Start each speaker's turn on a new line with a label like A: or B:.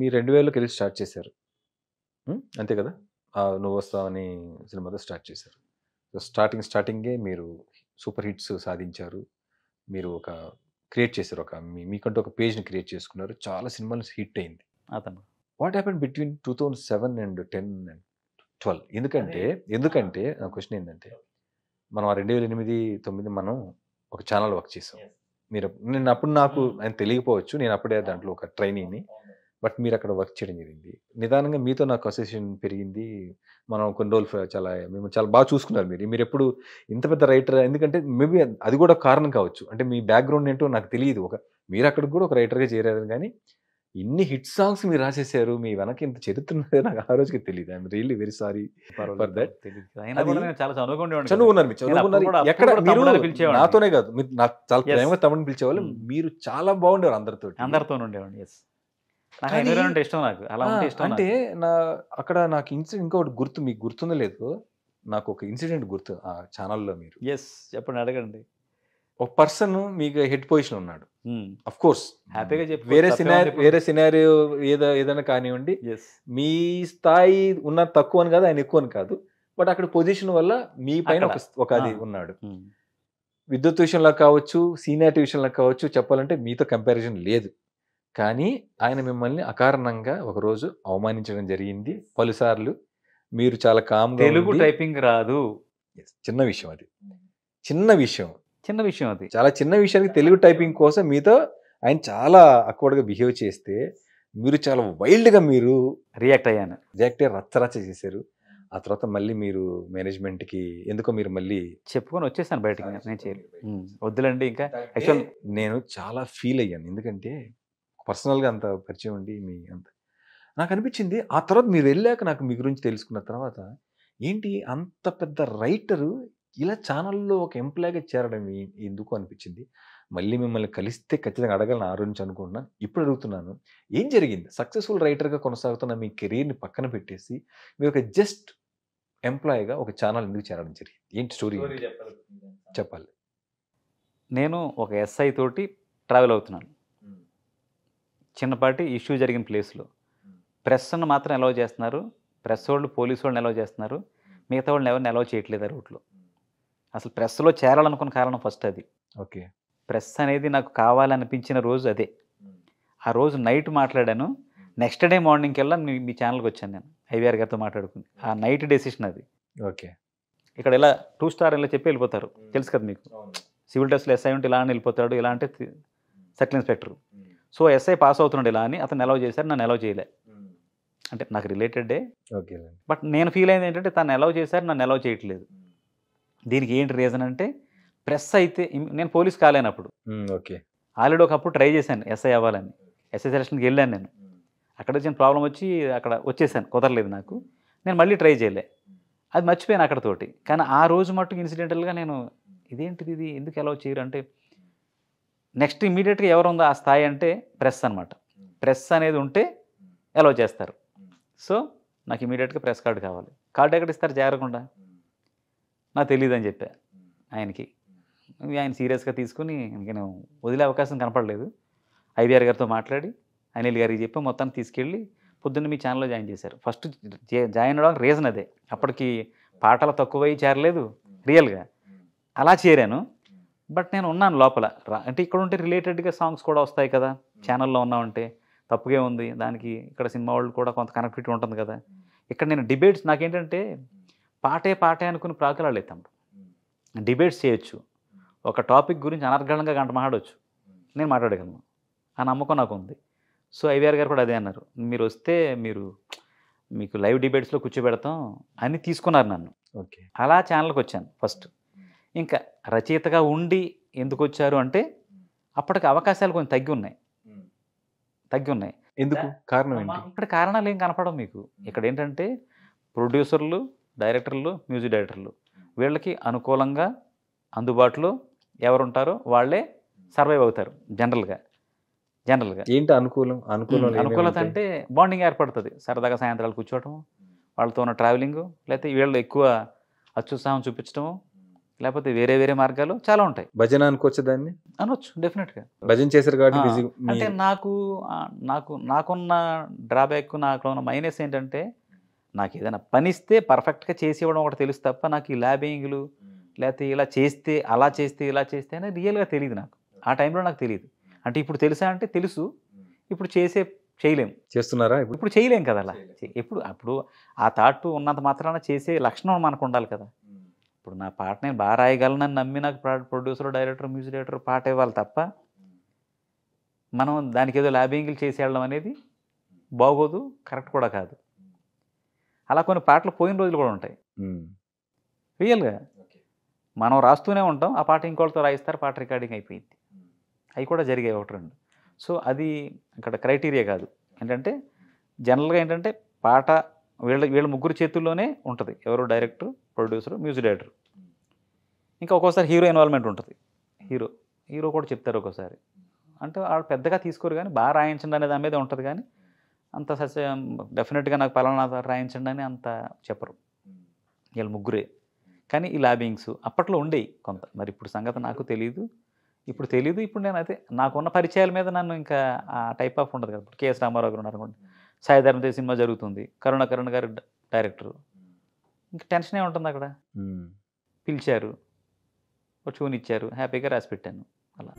A: మీరు 2000లోకి వెళ్ళి స్టార్ట్ చేశారు. అంతే కదా! 'నువ్వు వస్తావు' అని సినిమాతో స్టార్ట్ చేశారు. సో, స్టార్టింగే మీరు సూపర్ హిట్స్ సాధించారు. మీరు ఒక క్రియేట్ చేశారు. మీకంటూ ఒక పేజ్‌ని క్రియేట్ చేసుకున్నారు. చాలా సినిమాలు హిట్ అయింది.
B: అతను
A: what happened between 2007 and 10 and 12? ఎందుకంటే నా క్వెషన్ ఏంటంటే, మనం ఆ 2008, 9 మనం ఒక ఛానల్ వర్క్ చేసాం. నేనప్పుడు నాకు ఆయన తెలియకపోవచ్చు. నేను అప్పుడే దాంట్లో ఒక ట్రైనీని. బట్ మీరక్కడ వర్క్ చేయడం జరిగింది. నిదానంగా మీతో నాకు అసోసియేషన్ పెరిగింది. మనం కొన్ని రోజులు మిమ్మల్ని చాలా బాగా చూసుకున్నారు మీరు. మీరెప్పుడు ఇంత పెద్ద రైటర్ ఎందుకంటే మేబీ అది కూడా కారణం కావచ్చు. అంటే మీ బ్యాక్‌గ్రౌండ్ ఏంటో నాకు తెలీదు. మీరక్కడికి కూడా ఒక రైటర్‌గా చేరారు గానీ, ఇన్ని హిట్ సాంగ్స్ మీరు రాసేసారు. మీ వెనక ఇంత చరిత్ర ఉన్నది నాకు ఆ రోజుకి తెలీదు. I'm really very sorry for that.
B: తెలీదు. అయినా కూడా నేను చాలా చదువుకునేవాడిని కదా.
A: చదువుకున్నారు మీరు.
B: నేను అప్పుడు కూడా
A: ఎక్కడ మీరు
B: తమ్ముడని పిలిచేవాడిని.
A: నాతోనే కాదు. మీరు నాకు చాలా
B: Yes.
A: ప్రేమగా తమ్ముడిని పిలిచేవాళ్ళు. మీరు చాలా బాగుండేవారు అందరితోటి.
B: అందరితోనే ఉండేవాడిని. యెస్. నాకు
A: కానీ
B: ఎన్విరాన్మెంట్ ఇష్టం నాకు. అలా ఉంటే ఇష్టం
A: అంటే
B: నాకు.
A: అక్కడ నాకు ఇన్సిడెంట్ ఇంకొకటి గుర్తు మీకు గుర్తుందో లేదో నాకు ఒక ఇన్సిడెంట్ గుర్తు ఆ ఛానల్‌లో మీరు.
B: యెస్. చెప్పండి అడగండి.
A: ఒక పర్సన్ మీకు హెడ్ పొజిషన్ ఉన్నాడు. ఆఫ్ కోర్స్
B: హ్యాపీగా చెప్పుకోవచ్చు.
A: వేరే సినారియో ఏదైనా కానివ్వండి.
B: యెస్.
A: మీ స్థాయి ఉన్న తక్కువ అని కాదు, ఆయన ఎక్కువ అని కాదు. బట్ అక్కడ పొజిషన్ వల్ల మీ పైన ఒక అది ఉన్నాడు. విద్యుత్ విషయంలో కావచ్చు, సీనియారిటీ విషయంలో కావచ్చు, చెప్పాలంటే మీతో కంపారిజన్ లేదు. కానీ ఆయన మిమ్మల్ని అకారణంగా ఒకరోజు అవమానించడం జరిగింది పలుసార్లు. మీరు చాలా కామ్‌గా
B: తెలుగు టైపింగ్ రాదు.
A: చిన్న విషయం అది. చిన్న విషయం
B: అది.
A: చాలా చిన్న విషయానికి తెలుగు టైపింగ్ కోసం మీతో ఆయన చాలా అక్వర్డ్‌గా బిహేవ్ చేస్తే, మీరు చాలా వైల్డ్‌గా మీరు
B: రియాక్ట్ అయ్యాను.
A: రచ్చ చేశారు. ఆ తర్వాత మళ్ళీ మీరు మేనేజ్మెంట్‌కి ఎందుకో మీరు మళ్ళీ
B: చెప్పుకొని వచ్చేసాను బయటికి. నేను చేయలేదు. వద్దులండి ఇంకా. యాక్చువల్
A: నేను చాలా ఫీల్ అయ్యాను. ఎందుకంటే పర్సనల్‌గా అంత పరిచయం ఉండి నాకు అనిపించింది. ఆ తర్వాత మీరు వెళ్ళాక నాకు మీ గురించి తెలుసుకున్న తర్వాత, ఏంటి అంత పెద్ద రైటరు ఇలా ఛానల్‌లో ఒక ఎంప్లాయ్‌గా చేరడం ఎందుకు అనిపించింది. మళ్ళీ మిమ్మల్ని కలిస్తే ఖచ్చితంగా అడగాలని ఆ రోజు నుంచి అనుకుంటున్నాను. ఇప్పుడు అడుగుతున్నాను. ఏం జరిగింది? సక్సెస్‌ఫుల్ రైటర్‌గా కొనసాగుతున్న మీ కెరీర్‌ని పక్కన పెట్టేసి, మీరు ఒక జస్ట్ ఎంప్లాయ్‌గా ఒక ఛానల్ ఎందుకు చేరడం జరిగింది? ఏంటి స్టోరీ చెప్పాలి.
B: నేను ఒక ఎస్ఐ తోటి ట్రావెల్ అవుతున్నాను. చిన్నపాటి ఇష్యూ జరిగిన ప్లేస్‌లో. ప్రెస్‌ను మాత్రం అలౌ చేస్తున్నారు. ప్రెస్ వాళ్ళు, పోలీసు వాళ్ళని అలౌ చేస్తున్నారు. మిగతా వాళ్ళని ఎవరిని అలౌ చేయట్లేదు ఆ రూట్‌లో. అసలు ప్రెస్‌లో చేరాలనుకున్న కారణం ఫస్ట్ అది.
A: ఓకే.
B: ప్రెస్ అనేది నాకు కావాలనిపించిన రోజు అదే. ఆ రోజు నైట్ మాట్లాడాను. నెక్స్ట్ డే మార్నింగ్‌కెల్లా మీ ఛానల్‌కి వచ్చాను నేను. ఐవీఆర్ గారితో మాట్లాడుకుని. ఆ నైట్ డెసిషన్ అది.
A: ఓకే.
B: ఇక్కడ ఇలా 2 స్టార్ ఇలా చెప్పి వెళ్ళిపోతారు. తెలుసు కదా మీకు. సివిల్ డ్రెస్‌లో ఎస్ఐ ఉంటే ఇలా అని వెళ్ళిపోతాడు. ఇలా అంటే circle inspector. So SI pass అవుతున్నాడు ఇలా అని అతను అలౌ చేశారు. నన్ను అలౌ చేయలే. అంటే నాకు రిలేటెడే.
A: ఓకే.
B: బట్ నేను ఫీల్ అయింది ఏంటంటే తను అలౌ చేశారు, నన్ను అలౌ చేయట్లేదు. దీనికి ఏంటి రీజన్ అంటే ప్రెస్ అయితే నేను పోలీస్ కాలేనప్పుడు.
A: ఓకే.
B: ఆల్రెడీ ఒకప్పుడు ట్రై చేశాను ఎస్ఐ అవ్వాలని. ఎస్ఐ సెలక్షన్కి వెళ్ళాను నేను. అక్కడ వచ్చిన ప్రాబ్లం వచ్చి అక్కడ వచ్చేసాను. కుదరలేదు నాకు. నేను మళ్ళీ ట్రై చేయలే. అది మర్చిపోయాను అక్కడతోటి. కానీ ఆ రోజు మట్టుకు ఇన్సిడెంటల్గా నేను ఇదేంటిది ఇది ఎందుకు అలౌ చేయరు అంటే నెక్స్ట్ ఇమీడియట్గా ఎవరు ఉందో ఆ స్థాయి అంటే ప్రెస్ అనమాట. ప్రెస్ అనేది ఉంటే అలౌ చేస్తారు. సో నాకు ఇమీడియట్గా ప్రెస్ కార్డు కావాలి. కార్డు ఎక్కడ ఇస్తారు జాగ్రత్తగా నాకు తెలియదు అని చెప్పా ఆయనకి. ఆయన సీరియస్గా తీసుకుని నేను వదిలే అవకాశం కనపడలేదు. ఐవీఆర్ గారితో మాట్లాడి అనిల్ గారికి చెప్పి మొత్తాన్ని తీసుకెళ్ళి పొద్దున్న మీ ఛానల్లో జాయిన్ చేశారు. ఫస్ట్ జాయిన్ అవ్వడానికి రీజన్ అదే. అప్పటికి పాటలు తక్కువై చేరలేదు రియల్గా. అలా చేరాను. బట్ నేను ఉన్నాను లోపల. అంటే ఇక్కడ ఉంటే రిలేటెడ్గా సాంగ్స్ కూడా వస్తాయి కదా. ఛానల్లో ఉన్నామంటే తప్పుగే ఉంది. దానికి ఇక్కడ సినిమా వాళ్ళు కూడా కొంత కనెక్టివిటీ ఉంటుంది కదా. ఇక్కడ నేను డిబేట్స్ నాకేంటంటే పాటే అనుకుని ప్రాకులాడలేదు తమ్ముడు. డిబేట్స్ చేయొచ్చు. ఒక టాపిక్ గురించి అనర్గళంగా గంట మాట్లాడవచ్చు. నేను మాట్లాడగలను. ఆ నమ్మకం నాకు ఉంది. సో ఐవీఆర్ గారు కూడా అదే అన్నారు. మీరు వస్తే మీకు లైవ్ డిబేట్స్లో కూర్చోబెడతాం అని తీసుకున్నారు నన్ను.
A: ఓకే.
B: అలా ఛానల్కి వచ్చాను ఫస్ట్. ఇంకా రచయితగా ఉండి ఎందుకు వచ్చారు అంటే అప్పటికి అవకాశాలు కొంచెం తగ్గి ఉన్నాయి.
A: ఎందుకు? కారణం ఏంటి?
B: ఇక్కడ కారణాలు ఏం కనపడవు మీకు. ఇక్కడ ఏంటంటే ప్రొడ్యూసర్లు, డైరెక్టర్లు, మ్యూజిక్ డైరెక్టర్లు వీళ్ళకి అనుకూలంగా అందుబాటులో ఎవరుంటారో వాళ్ళే సర్వైవ్ అవుతారు జనరల్గా.
A: ఏంటి అనుకూలత
B: అంటే బాండింగ్ ఏర్పడుతుంది. సరదాగా సాయంత్రాలు కూర్చోవటం, వాళ్ళతో ఉన్న ట్రావెలింగ్, లేకపోతే వీళ్ళు ఎక్కువ అత్యుత్సాహం చూపించడము, లేకపోతే వేరే వేరే మార్గాలు చాలా ఉంటాయి.
A: భజన అనుకోవచ్చు దాన్ని,
B: అనొచ్చు డెఫినెట్గా.
A: భజన చేశారు కాబట్టి బిజీ.
B: అంటే నాకున్న డ్రాబ్యాక్, నాకు ఉన్న మైనస్ ఏంటంటే, నాకు ఏదైనా పని ఇస్తే పర్ఫెక్ట్గా చేసి ఇవ్వడం ఒకటి తెలుసు తప్ప, నాకు ఈ ల్యాబింగ్లు లేకపోతే ఇలా చేస్తే అలా చేస్తే ఇలా చేస్తే అనేది రియల్గా తెలియదు నాకు. ఆ టైంలో నాకు తెలియదు. అంటే ఇప్పుడు తెలుసా అంటే తెలుసు, ఇప్పుడు చేయలేము.
A: చేస్తున్నారా ఇప్పుడు?
B: ఇప్పుడు చేయలేం కదా అలా. అప్పుడు ఆ థాట్ ఉన్నంత మాత్రాన చేసే లక్షణం మనకు ఉండాలి కదా. ఇప్పుడు నా పాట నేను బాగా రాయగలనని నమ్మి నాకు ప్రొడ్యూసర్, డైరెక్టర్, మ్యూజిక్ డైరెక్టర్ పాట ఇవ్వాలి తప్ప, మనం దానికి ఏదో ల్యాబింగ్లు చేసి వెళ్ళడం అనేది బాగోదు, కరెక్ట్ కూడా కాదు. అలా కొన్ని పాటలు పోయిన రోజులు కూడా ఉంటాయి రియల్గా. మనం రాస్తూనే ఉంటాం, ఆ పాట ఇంకోళ్ళతో రాయిస్తారు, పాట రికార్డింగ్ అయిపోయింది. అవి కూడా జరిగాయి 1-2. సో అది అక్కడ క్రైటీరియా కాదు. ఏంటంటే జనరల్గా ఏంటంటే పాట వీళ్ళ ముగ్గురు చేతుల్లోనే ఉంటుంది. ఎవరు? Director, producer, music director. ఇంకా ఒక్కోసారి హీరో ఇన్వాల్వ్మెంట్ ఉంటుంది. హీరో కూడా చెప్తారు ఒక్కోసారి. అంటే వాళ్ళు పెద్దగా తీసుకోరు, కానీ బాగా రాయించండి అనే దాని మీద ఉంటుంది. కానీ అంత డెఫినెట్గా నాకు పలానా రాయించండి అని అంత చెప్పరు వీళ్ళు ముగ్గురే. కానీ ఈ ల్యాబింగ్స్ అప్పట్లో ఉండేవి కొంత. మరి ఇప్పుడు సంగతి నాకు తెలియదు. ఇప్పుడు నేను అయితే నాకున్న పరిచయాల మీద నన్ను ఇంకా ఆ టైప్ ఆఫ్ ఉండదు కదా. ఇప్పుడు కేఎస్ రామారావు గారు ఉన్నారు అనుకోండి, సాయి ధర్మ తేజ్ సినిమా జరుగుతుంది, కరుణాకరణ్ గారు డైరెక్టరు, ఇంకా టెన్షనే ఉంటుంది అక్కడ. పిలిచారు, ఒక ట్యూన్ ఇచ్చారు, హ్యాపీగా రాసి పెట్టాను అలా.